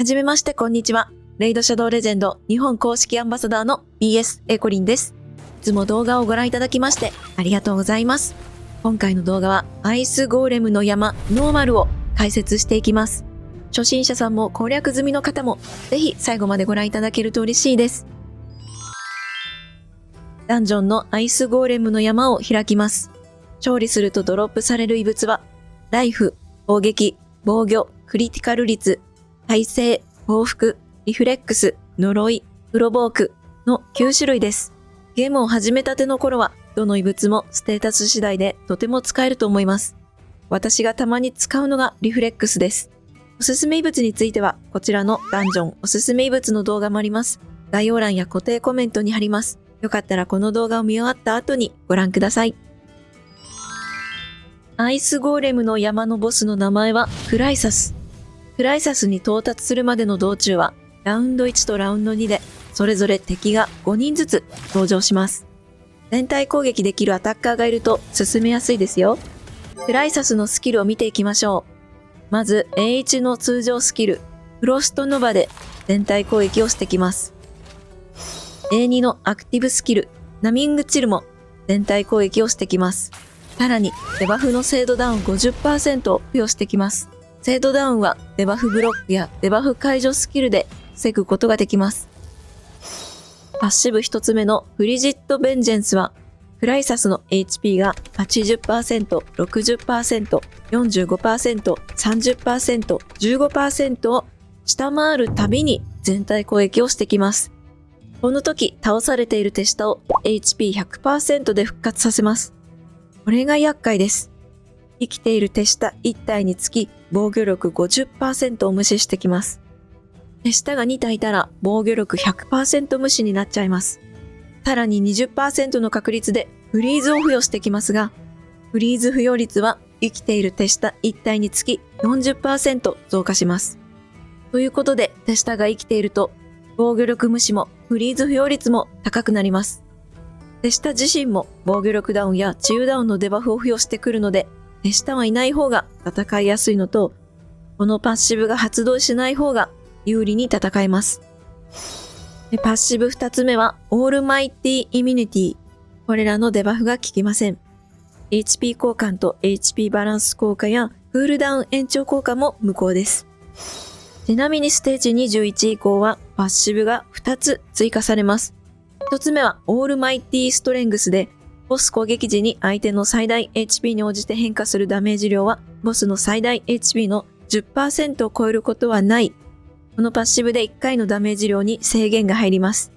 はじめまして、こんにちは。レイドシャドウレジェンド日本公式アンバサダーの BS エコリンです。いつも動画をご覧いただきましてありがとうございます。今回の動画はアイスゴーレムの山ノーマルを解説していきます。初心者さんも攻略済みの方もぜひ最後までご覧いただけると嬉しいです。ダンジョンのアイスゴーレムの山を開きます。勝利するとドロップされる異物はライフ、攻撃、防御、クリティカル率、耐性、報復、リフレックス、呪い、プロボークの9種類です。ゲームを始めたての頃はどの異物もステータス次第でとても使えると思います。私がたまに使うのがリフレックスです。おすすめ異物についてはこちらのダンジョンおすすめ異物の動画もあります。概要欄や固定コメントに貼ります。よかったらこの動画を見終わった後にご覧ください。アイスゴーレムの山のボスの名前はクライサス。クライサスに到達するまでの道中はラウンド1とラウンド2でそれぞれ敵が5人ずつ登場します。全体攻撃できるアタッカーがいると進めやすいですよ。クライサスのスキルを見ていきましょう。まず A1 の通常スキルフロストノバで全体攻撃をしてきます。A2 のアクティブスキルナミングチルも全体攻撃をしてきます。さらにデバフの精度ダウン 50% を付与してきます。精度ダウンはデバフブロックやデバフ解除スキルで防ぐことができます。パッシブ一つ目のフリジット・ベンジェンスはクライサスの HP が 80%、60%、45%、30%、15% を下回るたびに全体攻撃をしてきます。この時倒されている手下を HP100% で復活させます。これが厄介です。生きている手下1体につき防御力 50% を無視してきます。手下が2体いたら防御力 100% 無視になっちゃいます。さらに 20% の確率でフリーズを付与してきますが、フリーズ付与率は生きている手下1体につき 40% 増加します。ということで手下が生きていると防御力無視もフリーズ付与率も高くなります。手下自身も防御力ダウンや治癒ダウンのデバフを付与してくるので、手下はいない方が戦いやすいのと、このパッシブが発動しない方が有利に戦えます。パッシブ2つ目はオールマイティイミュニティ。これらのデバフが効きません。HP 交換と HP バランス効果やクールダウン延長効果も無効です。ちなみにステージ21以降はパッシブが2つ追加されます。1つ目はオールマイティストレングスで、ボス攻撃時に相手の最大 HP に応じて変化するダメージ量はボスの最大 HP の 10% を超えることはない。このパッシブで1回のダメージ量に制限が入ります。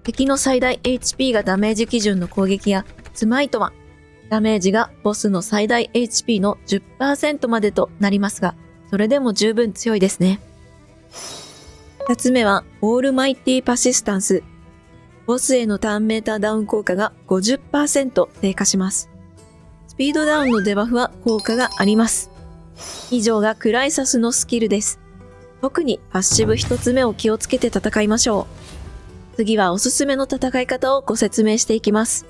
敵の最大 HP がダメージ基準の攻撃やスマイトはダメージがボスの最大 HP の 10% までとなりますが、それでも十分強いですね。2つ目はオールマイティパシスタンス。ボスへのターンメーターダウン効果が 50% 低下します。スピードダウンのデバフは効果があります。以上がクライサスのスキルです。特にパッシブ1つ目を気をつけて戦いましょう。次はおすすめの戦い方をご説明していきます。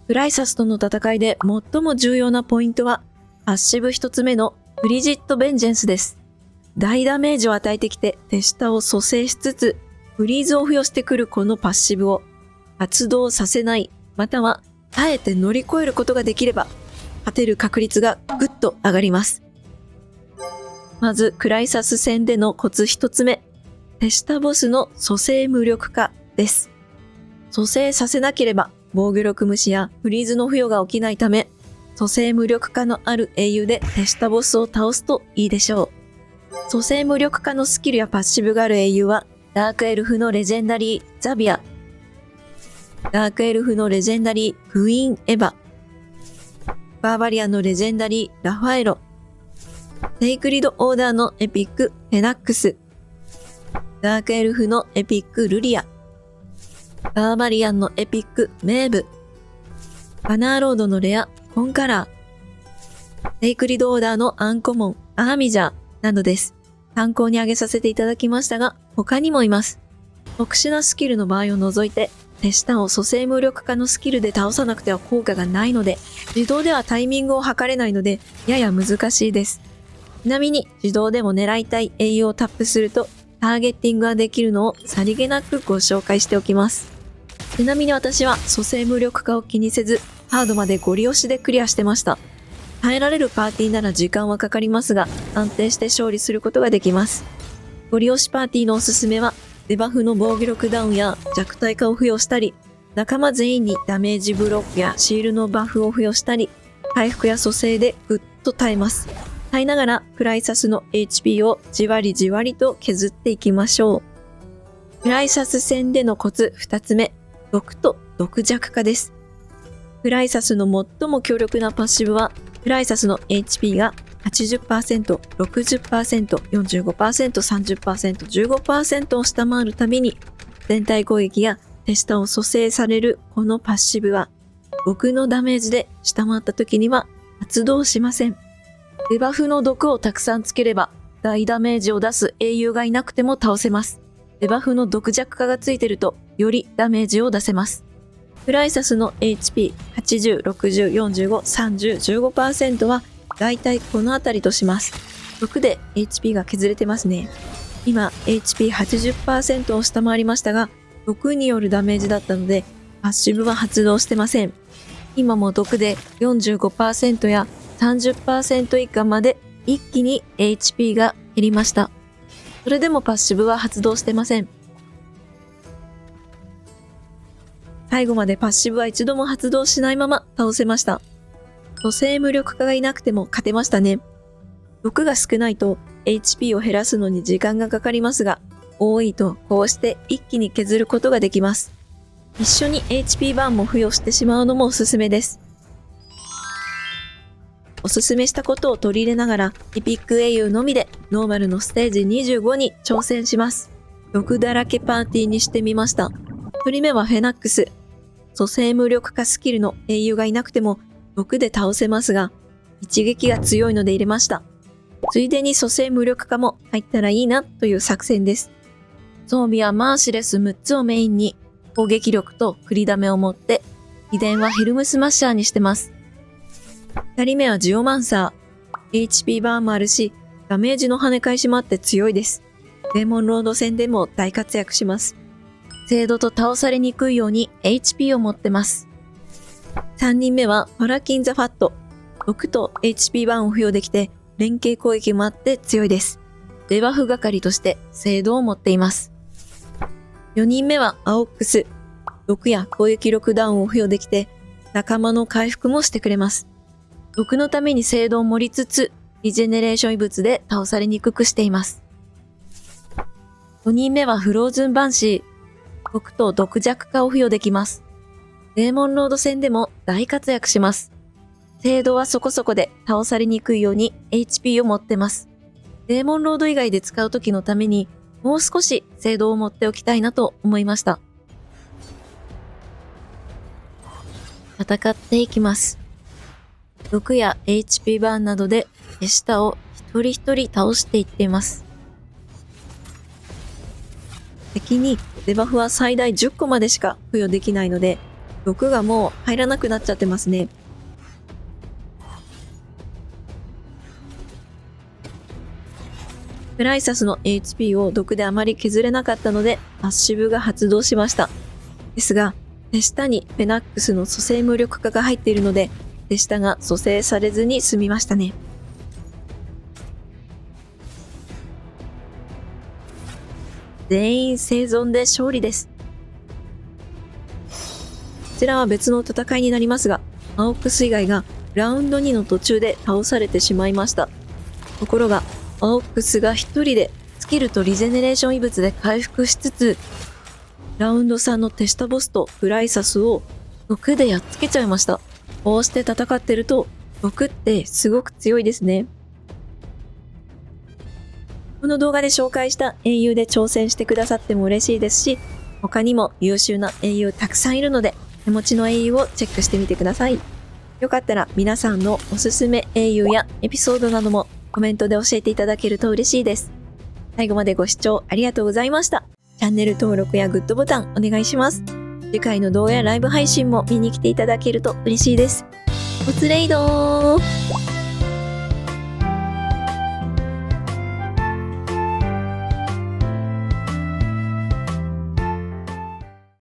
クライサスとの戦いで最も重要なポイントはパッシブ1つ目のフリジット・ベンジェンスです。大ダメージを与えてきて手下を蘇生しつつフリーズを付与してくるこのパッシブを発動させない、または耐えて乗り越えることができれば、勝てる確率がぐっと上がります。まず、クライサス戦でのコツ一つ目、手下ボスの蘇生無力化です。蘇生させなければ防御力無視やフリーズの付与が起きないため、蘇生無力化のある英雄で手下ボスを倒すといいでしょう。蘇生無力化のスキルやパッシブがある英雄は、ダークエルフのレジェンダリーザビア、ダークエルフのレジェンダリークイーンエヴァ、バーバリアンのレジェンダリーラファエロ、セイクリドオーダーのエピックフェナックス、ダークエルフのエピックルリア、バーバリアンのエピックメーブ、バナーロードのレアコンカラー、セイクリドオーダーのアンコモンアーミジャーなどです。参考に挙げさせていただきましたが、他にもいます。特殊なスキルの場合を除いて、手下を蘇生無力化のスキルで倒さなくては効果がないので、自動ではタイミングを測れないので、やや難しいです。ちなみに自動でも狙いたい英雄をタップするとターゲッティングができるのをさりげなくご紹介しておきます。ちなみに私は蘇生無力化を気にせずハードまでゴリ押しでクリアしてました。耐えられるパーティーなら時間はかかりますが安定して勝利することができます。ゴリ押しパーティーのおすすめはデバフの防御力ダウンや弱体化を付与したり、仲間全員にダメージブロックやシールのバフを付与したり、回復や蘇生でぐっと耐えます。耐えながらクライサスの HP をじわりじわりと削っていきましょう。クライサス戦でのコツ2つ目、毒と毒弱化です。クライサスの最も強力なパッシブは、クライサスの HP が 80%、60%、45%、30%、15% を下回るたびに、全体攻撃や手下を蘇生されるこのパッシブは、毒のダメージで下回った時には発動しません。デバフの毒をたくさんつければ、大ダメージを出す英雄がいなくても倒せます。デバフの毒弱化がついてると、よりダメージを出せます。クライサスの HP80、60、45、30、15% はだいたいこのあたりとします。毒で HP が削れてますね。今 HP80% を下回りましたが、毒によるダメージだったのでパッシブは発動してません。今も毒で 45% や 30% 以下まで一気に HP が減りました。それでもパッシブは発動してません。最後までパッシブは一度も発動しないまま倒せました。蘇生無力化がいなくても勝てましたね。毒が少ないと HP を減らすのに時間がかかりますが、多いとこうして一気に削ることができます。一緒に HP バーンも付与してしまうのもおすすめです。おすすめしたことを取り入れながら、エピック英雄のみでノーマルのステージ25に挑戦します。毒だらけパーティーにしてみました。1人目はフェナックス。蘇生無力化スキルの英雄がいなくても毒で倒せますが、一撃が強いので入れました。ついでに蘇生無力化も入ったらいいなという作戦です。装備はマーシレス6つをメインに、攻撃力と繰りダメを持って、秘伝はヘルムスマッシャーにしてます。2人目はジオマンサー。HP バーンもあるし、ダメージの跳ね返しもあって強いです。デーモンロード戦でも大活躍します。精度と倒されにくいように HP を持ってます。3人目はパラキン・ザ・ファット。毒と HP バーンを付与できて、連携攻撃もあって強いです。デバフ係として精度を持っています。4人目はアオックス。毒や攻撃力ダウンを付与できて、仲間の回復もしてくれます。毒のために精度を盛りつつ、リジェネレーション異物で倒されにくくしています。5人目はフローズンバンシー。毒と毒弱化を付与できます。デーモンロード戦でも大活躍します。精度はそこそこで倒されにくいように HP を持ってます。デーモンロード以外で使う時のためにもう少し精度を持っておきたいなと思いました。戦っていきます。毒や HP バーンなどで手下を一人一人倒していっています。敵にデバフは最大10個までしか付与できないので、毒がもう入らなくなっちゃってますね。クライサスの HP を毒であまり削れなかったので、パッシブが発動しました。ですが、手下にフェナックスの蘇生無力化が入っているので、手下が蘇生されずに済みましたね。全員生存で勝利です。こちらは別の戦いになりますが、アオックス以外がラウンド2の途中で倒されてしまいました。ところが、アオックスが一人でスキルとリジェネレーション異物で回復しつつ、ラウンド3の手下ボスとクライサスを毒でやっつけちゃいました。こうして戦ってると、毒ってすごく強いですね。この動画で紹介した英雄で挑戦してくださっても嬉しいですし、他にも優秀な英雄たくさんいるので、手持ちの英雄をチェックしてみてください。よかったら皆さんのおすすめ英雄やエピソードなどもコメントで教えていただけると嬉しいです。最後までご視聴ありがとうございました。チャンネル登録やグッドボタンお願いします。次回の動画やライブ配信も見に来ていただけると嬉しいです。おつれいどー。